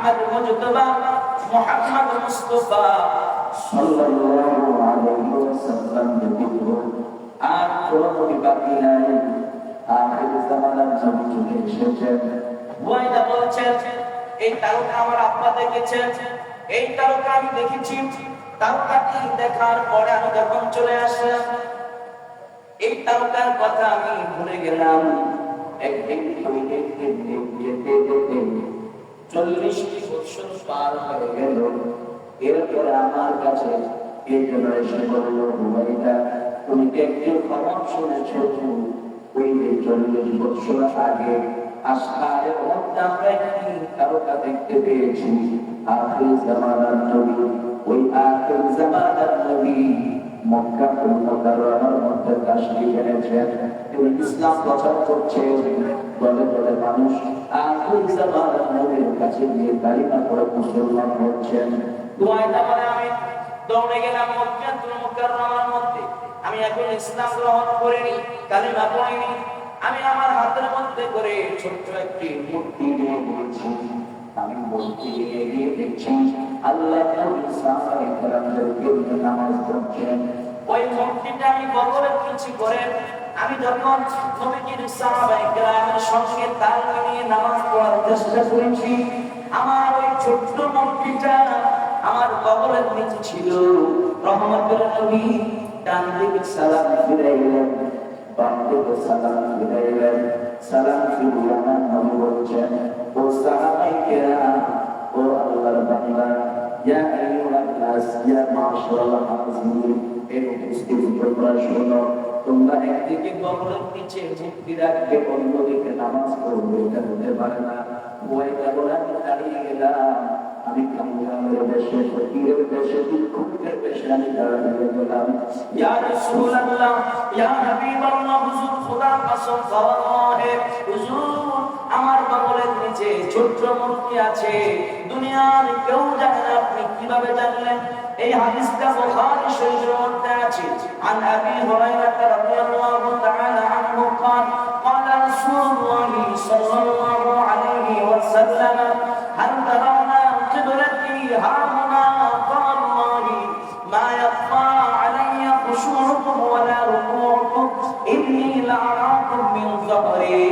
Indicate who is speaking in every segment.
Speaker 1: আহমদ মুজতবা মুহাম্মদ মুস্তাফা সাল্লাল্লাহু আলাইহি ওয়াসাল্লাম ব্যতীত আর কোন নবী বাকি নাই। আখির জামানার নবী চলে এসেছেন। ওয়াইদা বলছেন এই তারকা আমার আব্বা দেখেছেন, এই তারকা আমি দেখেছি। তারকাটি দেখার পরে আমি যখন চলে আসলাম, এই তারকার কথা আমি ভুলে গেলাম। একদিন আমি যেতে যেতে 40টি বছর পার হয়ে গেল। এরপরে আমার কাছে এই জন্য এসে বলল, হুমায়রা তুমি কি একটু খবর শুনেছো? ওই যে 40 বছর আগে আসহারের মধ্যে আমরা একটি তারকা দেখতে পেয়েছি। আখির জামানার নবী, ওই আখির জামানার নবী মক্কা মুকাররমার মধ্যে তাশরীফ এনেছেন। তিনি ইসলাম প্রচার করছেন। দলে দলে মানুষ আখির জামানার নবীর কাছে গিয়ে কালিমা পড়ে মুসলমান হচ্ছেন। দুয়াইটা মানে আমি দৌড়ে গেলাম মক্কাতুল মুকাররমার মধ্যে। আমি এখন ইসলাম গ্রহণ করিনি, কালিমা পড়িনি। আমি আমার হাতের মধ্যে করে ছোট্ট একটি মূর্তি নিয়ে বলছি। আমি মূর্তি নিয়ে গিয়ে দেখছি আল্লাহ নবী সাহাবায়ে কেরামদেরকে নামাজ পড়ছেন। ওই মূর্তিটা আমি বগলের নিচে করে আমি যখন নবীজির সাহাবায়ে কেরামের সঙ্গে তাল মিলিয়ে নামাজ পড়ার চেষ্টা করেছি, আমার ওই ছোট্ট মূর্তিটা আমার বগলের নিচে ছিল। রহমতের নবী ডান দিকে সালাম ফিরাইলেন, বাম দিকে সালাম ফিরাইলেন। সালাম ফিরিয়ে আমার নবী বলছেন, ও সাহাবায়ে কেরাম, ও আল্লাহর বান্দা, ইয়া আইয়ুহান নাস, ইয়া মাশাআল্লাহ হাজিরিন, এই উপস্থিত তোমরা শোনো, তোমরা একদিকে বগলের নিচে মূর্তি রাখবে, অন্যদিকে নামাজ পড়বে, এটা হতে পারে না। ওইটা বলে আমি দাঁড়িয়ে গেলাম। আমি কামরানের দেশে, ফকিরের দেশে, ভিক্ষুকের দেশে আমি দাঁড়িয়ে গেলাম। ইয়া রাসূলুল্লাহ, ইয়া হাবিবাল্লাহ, হুজুর খোদার কসম খাওয়াল্লাহে, হুজুর আমার বগলের নিচে ছোট্ট মূর্তি আছে। দুনিয়ার কেউ জানে না, আপনি কিভাবে জানলেন? এই হাদিসটা বুখারী শরীফের মধ্যে আছে। আন আবি হুরায়রা রাদিয়াল্লাহু তাআলা আনহু قال قال رسول الله صلى الله عليه وسلم هل ترون قبلتي ها هنا فالله ما يخفى علي خشوعكم ولا ركوعكم إني لأراكم من ظهري।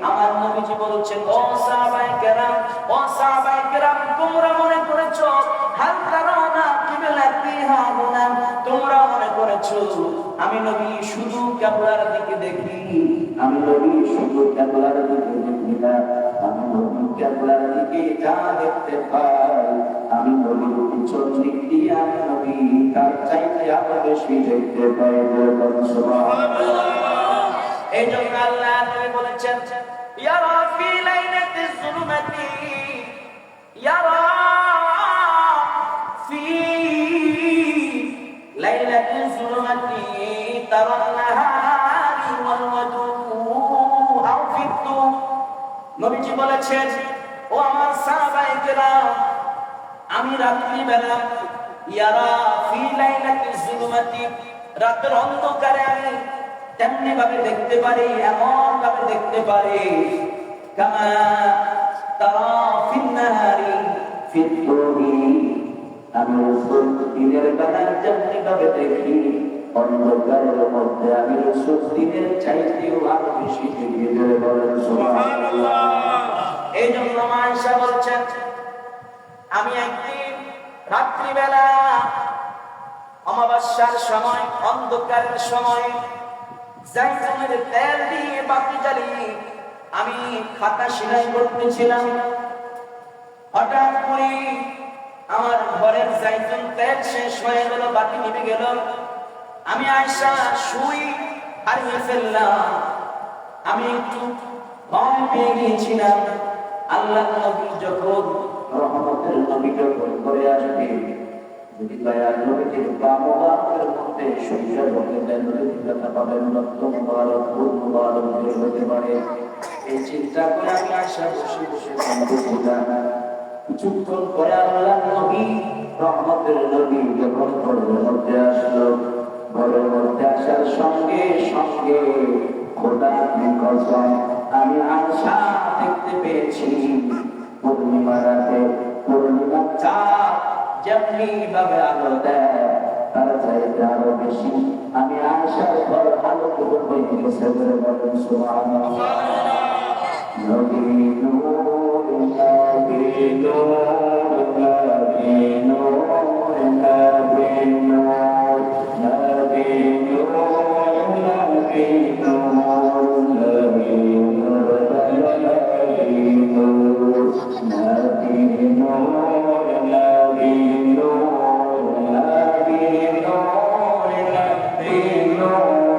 Speaker 1: আমার নবীজি বলছেন, ও সাহাবায়ে কেরাম, ও সাহাবায়ে কেরাম, তোমরা মনে করেছো হাল তারাউনা কিবলাতি হা হুনা, তোমরা মনে করেছো আমি নবী শুধু কিবলার দিকে দেখি। আমি নবী শুধু কিবলার দিকে দেখি না, আমি নবী কিবলার দিকে যা দেখতে পাই, আমি নবী পিছন দিক দিয়ে আমি নবী তার চাইতে আরো বেশি দেখতে পাই। সুবহানাল্লাহ। এই জন্য আল্লাহ নবী বলেছেন, ইয়ারা ফি লাইলাতি যুলমাতি, ইয়ারা ফি লাইলাতি যুলমাতি তারান নাহারি ওয়াল ওয়াজু আও ফিতু। নবীজি বলেছেন, ও আমার সাহাবায়ে কেরাম, আমি রাত্রি বেলা ইয়ারা ফি লাইলাতি যুলমাতি, রাতের অন্ধকারে আমি তেমনি ভাবে দেখতে পারি, এমন ভাবে দেখতে পারি, কামা তারা ফিন নাহারি ফিতুরি, আমি রাসূল দিনের বেলা যেমনি ভাবে দেখি, অন্ধকারের মধ্যে আমি রাসূল দিনের চাইতেও আরো বেশি দেখি। বলেন সুবহানাল্লাহ। এই জন্য আয়েশা বলছেন, আমি একদিন রাত্রিবেলা অমাবস্যার সময়, অন্ধকারের সময়, জাইতুনের তেল দিয়ে বাতি জ্বালিয়ে আমি খাতা সেলাই করতেছিলাম। হঠাৎ করে আমার ঘরের জাইতুন তেল শেষ হয়ে গেল, বাতি নিভে গেল। আমি আয়েশা শুই হারিয়ে ফেললাম। আমি একটু ভয় পেয়ে গিয়েছিলাম। আল্লাহ নবী যখন রহমতের নবী যখন করে আসবে, যদি দয়ার নবীর পা মোবারকের মধ্যে সূর্য ঢোকে দেন, যদি ব্যথা পাবেন, রক্ত মোবারক, খুন মোবারক বের হতে পারে, এই চিন্তা করে আমি আশা বসে বসে কাঁদতেছিলাম। কিছুক্ষণ পরে আল্লাহ নবী রহমতের নবী যখন ঘরের মধ্যে আসলো, ঘরের মধ্যে আসার সঙ্গে সঙ্গে খোদার কসম আমি আশা দেখতে পেয়েছি পূর্ণিমা রাতে পূর্ণিমা চাঁদ যেমনি ভাবে আলো দেয় তার চাইতে আরো বেশি আমি আশার ঘর আলোকিত হয়ে গেছে বলে বলেন সুবহানাল্লাহ। নবী নূর নবী নূর নবী নূর নবী নূর নবী নূর নবী নূর নবী নূর নবী নূর নবী নূর নবী নূর নবী নূর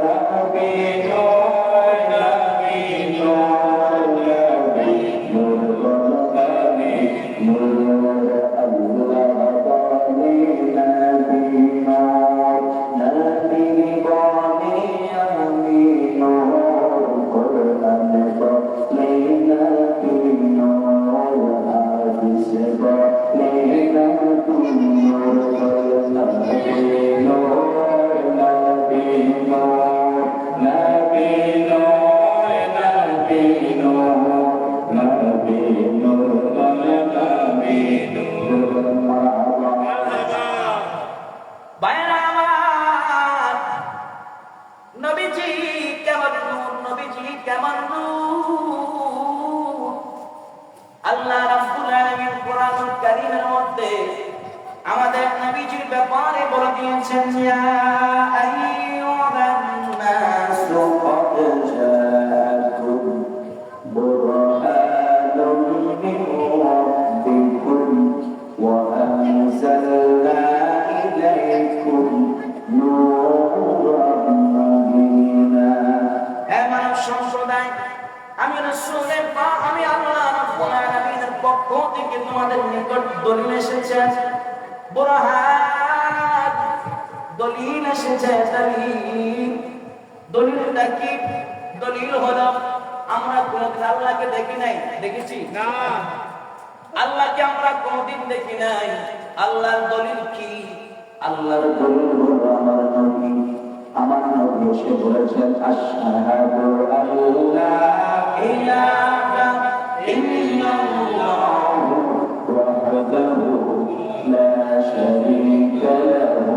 Speaker 1: নবী নূর নবী আল্লাহ রাব্বুল আলামিন কোরআনুল কারীমের মধ্যে আমাদের নবীজির ব্যাপারে বলে দিয়েছেন ইয়া আইয়ুহান নাসু ক্বাদ জাআকুম বুরহানুম মির রাব্বিকুম ওয়া আনজালনা ইলাইকুম নূরান মুবিনা। হে মানব সম্প্রদায়, আমি রাসূলের পাক আমি আল্লাহ রাব্বুল আলামিনের পক্ষ থেকে তোমাদের নিকট দলিল এসেছে, বুরহান দলিল এসেছে। দলিলটা কি? দলিল হলো আমরা কোনদিন আল্লাহকে দেখি নাই, দেখেছি না? আল্লাহকে আমরা কোনদিন দেখি নাই। আল্লাহর দলিল কি? আল্লাহর দলিল হলো আমার নবী এসে বলেছেন আশহাদু আল্লা ইলাহা ইল্লাল্লাহু ওয়াহদাহু লা শারীকা লাহু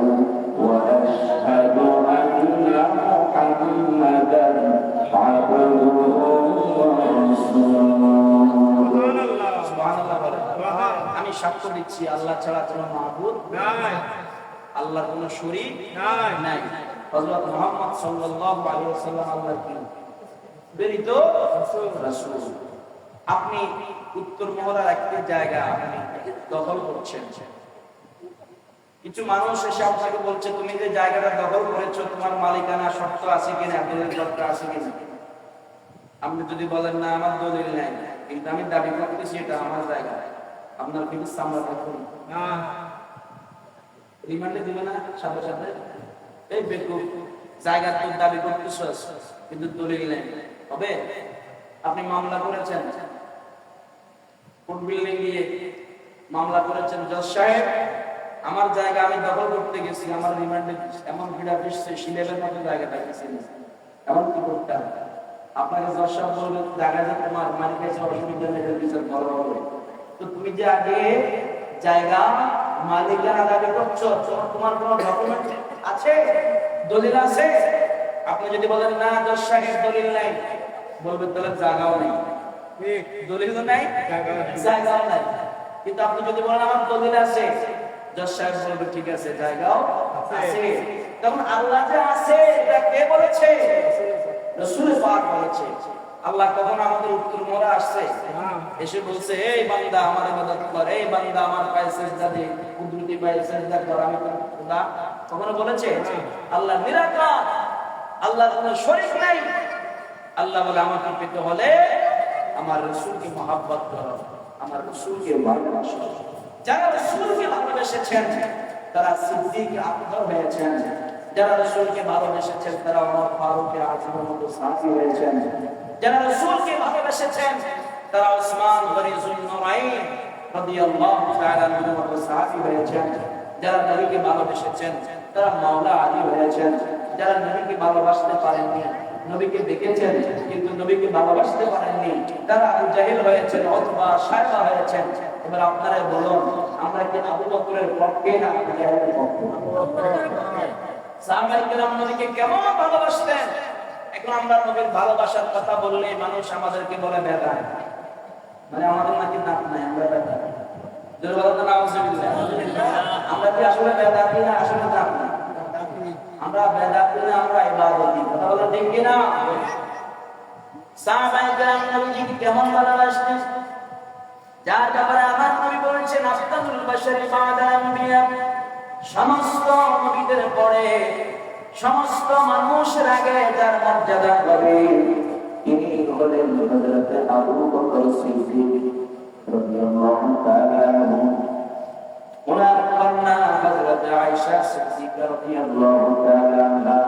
Speaker 1: ওয়া আশহাদু আন্না মুহাম্মাদান আবদুহু ওয়া রাসূলুহু। সুবহানাল্লাহ বলে। আমি সাক্ষ্য দিচ্ছি আল্লাহ ছাড়া কোনো মাবুদ নাই, আল্লাহর কোনো শরীক নাই। হযরত মুহাম্মদ সাল্লাল্লাহু আলাইহি ওয়াসাল্লাম আল্লাহর কি প্রেরিত রাসূল। আপনি উত্তর মহড়ার একটি জায়গা আপনি দখল করছেন, কিছু মানুষ এসে আপনাকে বলছে তুমি যে জায়গাটা দখল করেছো তোমার মালিকানা শর্ত আছে কিনা, দলিল পত্র আছে কিনা। আপনি যদি বলেন না আমার দলিল নাই কিন্তু আমি দাবি করতেছি এটা আমার জায়গা, আপনার কিন্তু সামনে রাখুন না, রিমান্ডে দিবে না সাথে সাথে। এই বেকুব, জায়গা তো দাবি করতেছস কিন্তু দলিল নেই, হবে? আপনি মামলা করেছেন, কোর্ট বিল্ডিং নিয়ে মামলা করেছেন, জজ সাহেব আমার জায়গা আমি দখল করতে গেছি, আমার রিমান্ডে এমন ভিড়া ফিরছে সিলেটের মতো জায়গাটা গেছি, এমন কি করতে হবে? আপনাকে জজ সাহেব বলবে জায়গা যে তোমার মালিক কাছে অসুবিধা নেই, বিচার ভালো হবে। তো তুমি যে আগে জায়গা মালিকানা দাবি করছো, তোমার কোনো ডকুমেন্ট আছে, দলিল আছে? আপনি যদি বলেন না জজ সাহেব দলিল নাই, বলবে তাহলে জায়গাও নেই, দলিল নাই জায়গাও নাই। কিন্তু আপনি যদি বলেন আমার দলিল আছে, জজ সাহেব বলবে ঠিক আছে জায়গাও আছে। তখন আল্লাহ যে আছে এটা কে বলেছে? রাসূল পাক বলেছে। আল্লাহ কখন আমাদের উত্তর মোরা আসছে, এসে বলছে এই বান্দা আমার ইবাদত কর, এই বান্দা আমার পায়ে সিজদা দে, কুদরতি পায়ে সিজদা কর, আমি তোর খোদা। কখনো বলেছে? আল্লাহ নিরাকার, আল্লাহর কোনো শরীক নাই। আল্লাহ বলে আমাকে পেতে হলে আমার রাসূলকে মহব্বত করো, আমার রাসূলকে ভালোবাসো। যারা রাসূলকে ভালোবেসেছেন তারা সিদ্দিক আকবর হয়েছেন, যারা রাসূলকে ভালোবেসেছেন তারা ওমর ফারুক আযমের মতো সাহাবী হয়েছেন, যারা রাসূলকে ভালোবেসেছেন তারা উসমান গনি যুন্নুরাইন রাদিয়াল্লাহু তাআলা আনহুর মতো সাহাবী হয়েছেন, যারা নবীকে ভালোবেসেছেন তারা মাওলা আলী হয়েছেন, যারা নবীকে ভালোবাসতে পারেননি নবীকে দেখেছেন কিন্তু নবীকে ভালোবাসতে পারেননি, তারা আবু জাহেল হয়েছেন অথবা সায়বা হয়েছেন। এবার আপনারাই বলুন, আমরা কি আবু বকরের পক্ষে না আবু জাহেলের পক্ষে? সাহাবায়ে কেরাম নবীকে কেমন ভালোবাসতেন। এখন আমরা নবীর ভালোবাসার কথা বললে মানুষ আমাদেরকে বলে বেদা, মানে আমাদের নাকি নাক নাই, আমরা বেদা। আমরা কি আসলে বেদাতি না আসলে নাক নাই? আমরা বেদাতি না, আমরা ইবাদতি। কথা বলা ঠিক কিনা? সাহাবায়ে কেরাম নবীকে কেমন ভালোবাসতেন, যার ব্যাপারে আমার নবী বলেছেন আফদালুল বাশারি বা'দাল আম্বিয়া, সমস্ত নবীদের পরে সমস্ত মানুষের আগে যার মর্যাদা হবে তিনি হলেন হযরত আবু বকর সিদ্দিক রাদিয়াল্লাহু তাআলা আনহু। ওনার কন্যা হযরত আয়েশা সিদ্দিকা রাদিয়াল্লাহু তাআলা আনহা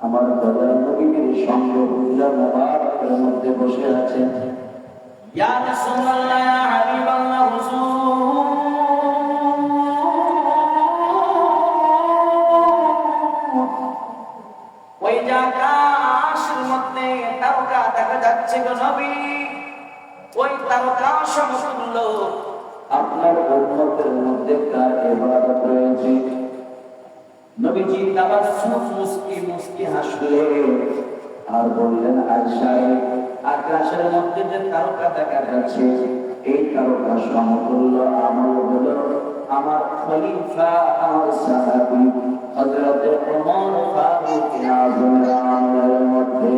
Speaker 1: আমার দয়ার নবীর সঙ্গে হুজরা মুবারকের মধ্যে বসে আছেন। ইয়া রাসূলুল্লাহ, ইয়া হাবিবাল্লাহ, হুজুর ওই যে আকাশের মধ্যে তারকা দেখা যাচ্ছে গো নবী, ওই তারকা সমতুল্য আপনার উম্মতের মধ্যে কার ইবাদত রয়েছে। নবীজি তাবাসসুম মুস্কি মুস্কি হাসলেন আর বললেন, আয়েশা, আকাশের মধ্যে যে তারকা দেখা যাচ্ছে এই তারকা সমতুল্য আমল হলো আমার খলিফা আমার সাহাবী হযরত ওমর ফারুক আযমের আমলের মধ্যে।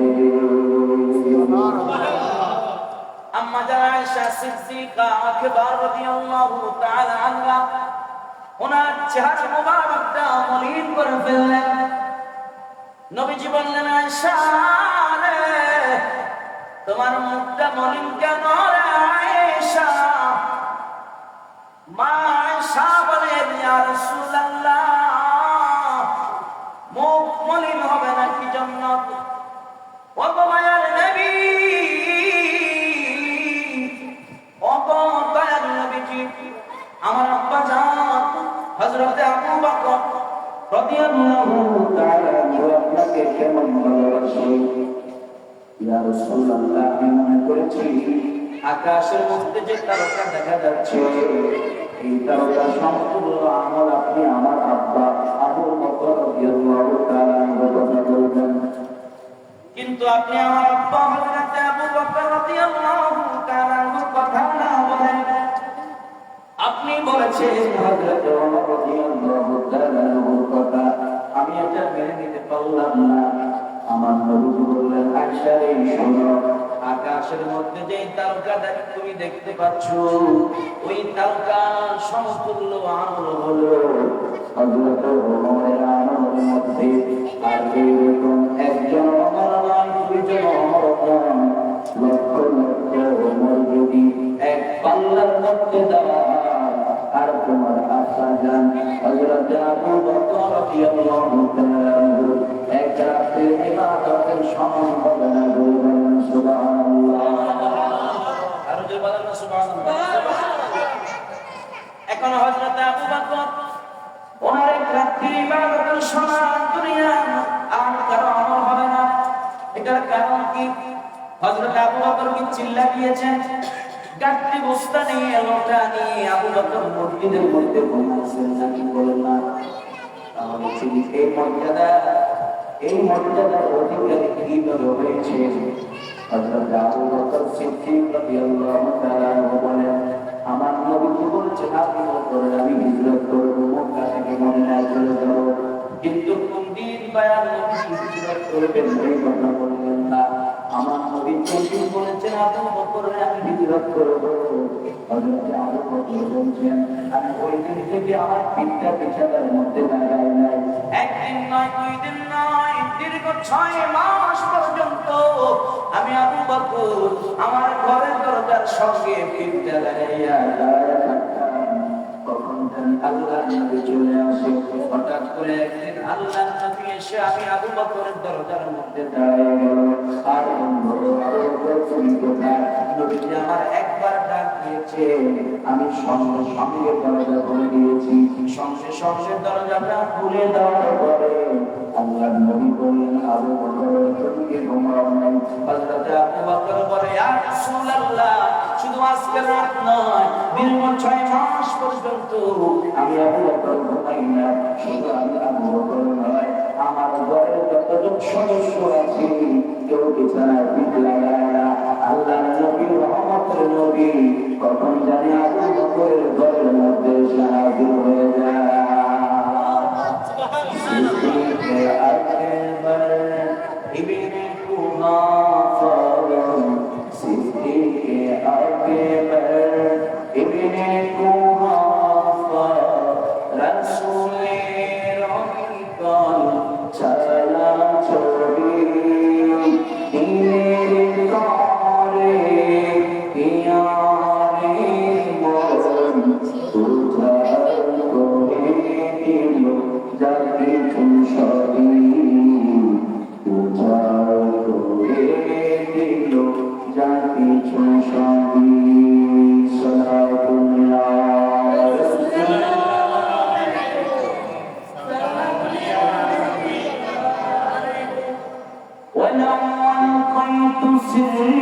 Speaker 1: আম্মা আয়েশা সিদ্দিকা আকবার রাদিয়াল্লাহু তাআলা আনহা ওনার চেহারা মুবারকটা মলিন করে ফেললেন। নবীজি বললেন, আয়েশা রে, তোমার মুখটা মলিন কেন রে আয়েশা? মা আয়েশা বলেন, ইয়া রাসূলুল্লাহ, মুখ মলিন হবে না কি জন্য? ও গো মায়ের নবী, ও গো দয়ার নবীজি, আমার আব্বা জান হযরত আবু বকর রাদিয়াল্লাহু তাআলা আনহু আপনাকে কেমন ভালোবাসে। ইয়া রাসূলুল্লাহ, আমি মনে করেছি আকাশের মধ্যে যে তারকা দেখা যাচ্ছে এই তারকা সমতুল্য আমল আপনি আমার আব্বা আবু বকর রাদিয়াল্লাহু তাআলা আনহুর কথা বলবেন, কিন্তু আপনি আমার আব্বা হযরত আবু বকর রাদিয়াল্লাহু তাআলা আনহুর কথা না বলেন, আপনি বলেছেন হযরত ওমর রাদিয়াল্লাহু তাআলা আনহুর কথা। আমি এটা মেনে নিতে পারলাম না। আমার নবী বললেন, আয়েশা রে, শোনো, আকাশের মধ্যে যে তারকা তুমি দেখতে পাচ্ছ ওই তারকা সমতুল্য আমল হলো হযরত ওমরের আমলের মধ্যে। আর এইরকম একজন ওমর নয়, দুইজন ওমর নয়, লক্ষ লক্ষ ওমর যদি এক পাল্লার মধ্যে দাঁড়ায় আর তোমার আশা জান হযরত আবু বকর রাদিয়াল্লাহু তাআলা আনহু এক রাতে ইবাদতের সমান হবে না। বলবেন সুবহানাল্লাহ। আর যে বলেন না সুবহানাল্লাহ। এখন হযরত আবু বকর ওনার এক রাতে ইবাদতের সমান দুনিয়া আর কারো আমল হবে না। এটার কারণ কি? হযরত আবু বকর কি চিল্লা দিয়েছেন, গাট্টি বস্তা নিয়ে লোটা নিয়ে আবু বকর মসজিদের মধ্যে ঘুমাচ্ছেন নাকি? বলেন না। তাহলে এই মর্যাদার অধিকারী কিভাবে হয়েছে? হযরত আবু বকর সিদ্দিক রাদিয়াল্লাহু তাআলা আনহু বলেন, আমার নবী বলেছেন আবু বকর আমি হিজরত করব, মক্কা থেকে মদিনায় চলে যাব, কিন্তু কোন দিন বায়ান নবী হিজরত করবেন এই কথা বললেন না। আমার নবী কোনদিন বলেছেন আবু বকর আমি হিজরত করব? হযরত আবু বকর বলেছেন, আমি ওই দিন থেকে আমার পিঠটা বিছানার মধ্যে লাগাই নাই। একদিন নয়, দুই দিন নয়, দীর্ঘ 6 মাস পর্যন্ত আমি আবু বকর আমার ঘরের দরজার সঙ্গে পিঠটা লাগাইয়া দাঁড়ায় থাকতাম। কখন যখন আল্লাহর নবী চলে আসে, হঠাৎ করে একদিন আল্লাহর নবী এসে আমি আবু বকরের দরজার মধ্যে দাঁড়িয়ে গেল। আর বন্ধু আবু বকর তুমি কোথায়? নবীজি আমার একবার ডাক দিয়েছে, আমি সঙ্গে সঙ্গে দরজা খুলে দিয়েছি। সঙ্গে সঙ্গে দরজাটা খুলে দেওয়ার পরে আল্লাহর নবী বললেন, আবু বকর তুমি কি ঘুমাও নাই? হযরত আবু বকর বলে, ইয়া রাসূলুল্লাহ, শুধু আজকে রাত নয়, দীর্ঘ 6 মাস পর্যন্ত আমি আবু বকর ঘুমাই না। শুধু আমি আবু বকর নয়, আমার ঘরে যতজন সদস্য আছে কেউ বিছানায় পিঠ লাগায় না। আল্লাহর নবী রহমতের নবী কখন জানি আবু বকরের ঘরের মধ্যে হাজির হয়ে যায়। ইবনে কুহাফা সিদ্দিকে আকবার, ইবনে কুহাফা রাসূলের অনিকল ছায়া ছবি দিনের করে ইয়ারে মরণ উজাড় করে দিল যা কিছু সবই, উজাড় করে দিল যা কিছু সবই। ولو ألقيت سري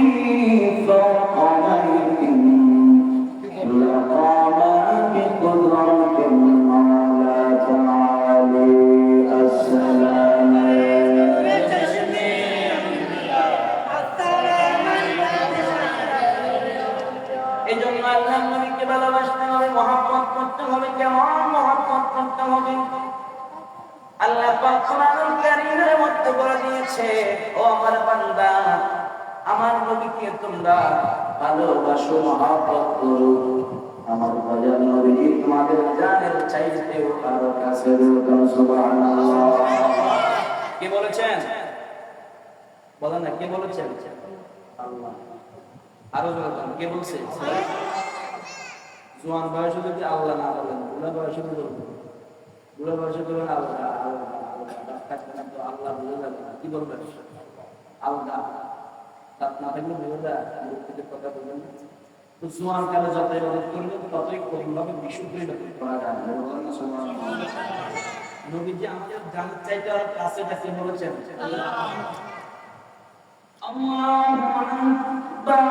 Speaker 1: فوق ملك لقام بقدرة المولى تعالى السلام এজন্য আল্লাহর নবীকে ভালোবাসতে হবে, মহব্বত করতে হবে। কেমন মহব্বত করতে হবে? আল্লাহ পাক কোরআনুল কারীমের মধ্যে বলে দিয়েছে, ও আমার বান্দা, আমার নবীকে তোমরা ভালোবাসো, মহব্বত করো। আমার দয়াল নবী তোমাদের জানের চাইতেও আরো কাছে রয়েছেন। সুবহানাল্লাহ। কে বলেছেন? বলেন না, কে বলেছেন? আল্লাহ। আরো বলেন, কে বলছে? জোয়ান বয়সে যদি আল্লাহ না বলেন, বুড়া বয়সে বলবেন, বুড়া বয়সে বলবেন আল্লাহ। আল্লাহ বুঝে যাবে না, কি বলবেন? আল্লাহ। তার না থাকলে বুঝে যায়, কথা বলবেন। তো জোয়ান কালে যত ইবাদত করবেন ততই কঠিনভাবে বিশুদ্ধ ইবাদত করা যায়। নবীজি আমাদের জানার চাইতে আর কাছে কাছে বলেছেন, আল্লাহু আকবার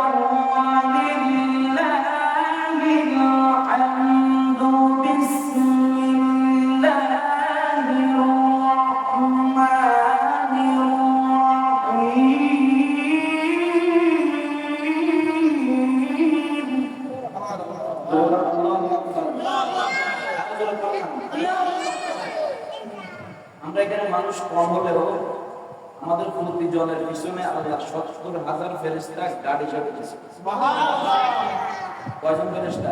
Speaker 1: ওয়ালিল্লাহিল হামদু বিসমিল্লাহির রাহমানির রাহিম। আমরা এখানে মানুষ কম হলেও আমাদের প্রতিজনের পিছনে আল্লাহ ৭০,০০০ ফেরেশতা গাড়ি চালিয়েছে। কয়জন ফেরেশতা?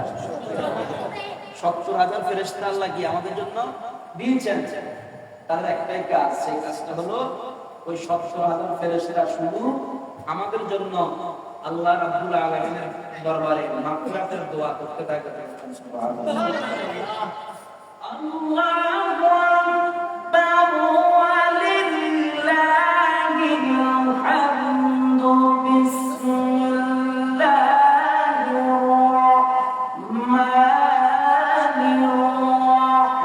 Speaker 1: ৭০,০০০ ফেরেশতা আল্লাহ কি আমাদের জন্য দিয়েছেন। তাদের একটাই কাজ, সেই কাজটা হলো ওই ৭০,০০০ ফেরেশতা শুধু আমাদের জন্য আল্লাহ রাব্বুল আলামিনের দরবারে মাগফিরাতের দোয়া করতে থাকে। সুবহানাল্লাহ। আল্লাহু আকবার ওয়ালিল্লাহিল হামদু বিসমিল্লাহির রাহমানির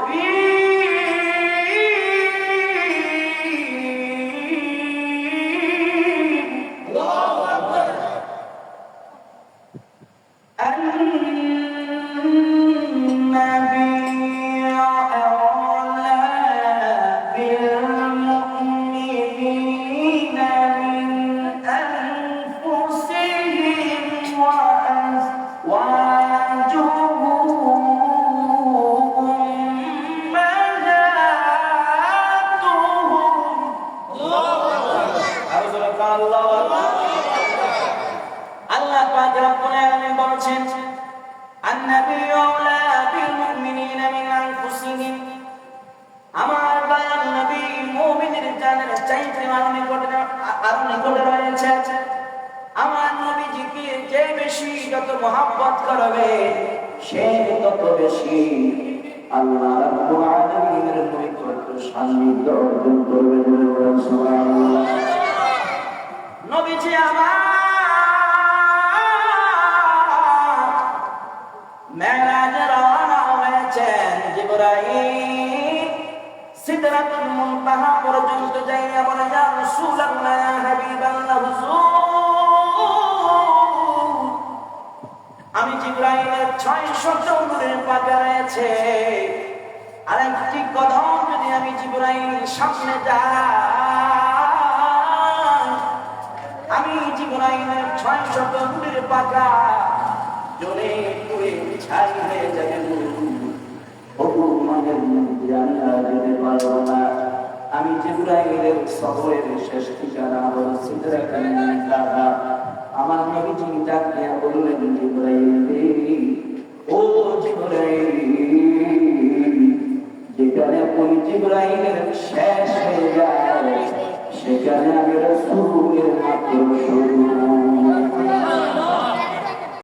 Speaker 1: রাহিম। আল্লাহু আকবার। আল্লাহ পাক রব্বুল আলামিন বলেছেন, আন-নাবিয়্যু আওলা বিল মুমিনিনা মিন আনফুসিহিম। আমার দয়াল নবী মুমিনের জানের চাইতে আরো নিকটে রয়েছে। আমার নবীজিকে যে বেশি যত মহব্বত করবে সে তত বেশি আল্লাহ রাব্বুল আলামিনের নৈকট্য সান্নিধ্য অর্জন করবেন। সুবহানাল্লাহ। নবীজি আমার মেরাজে রওনা হয়েছেন। জিবরাইল সিদরাতুল মুনতাহা পর্যন্ত যাইয়া বলে, ইয়া রাসূলুল্লাহ, ইয়া হাবিবাল্লাহ, হুজুর আমি জিবরাইলের 600 নূরের পাকা রয়েছে, আরেকটি কদম যদি আমি জিবরাইল সামনে যাই, আমি জিবরাইলের 600 নূরের পাকা জ্বলে পুড়ে ছাই হয়ে যাবে। যেতে পারবো না। আমি জিবরাইলের সফরের শেষ ঠিকানা হল সিদরাতুল মুনতাহা। আমার নবীজি ডাক দিয়া বললেন, জিবরাইল, ও জিবরাইল, যেখানে ওই জিবরাইলের শেষ হয়ে যায়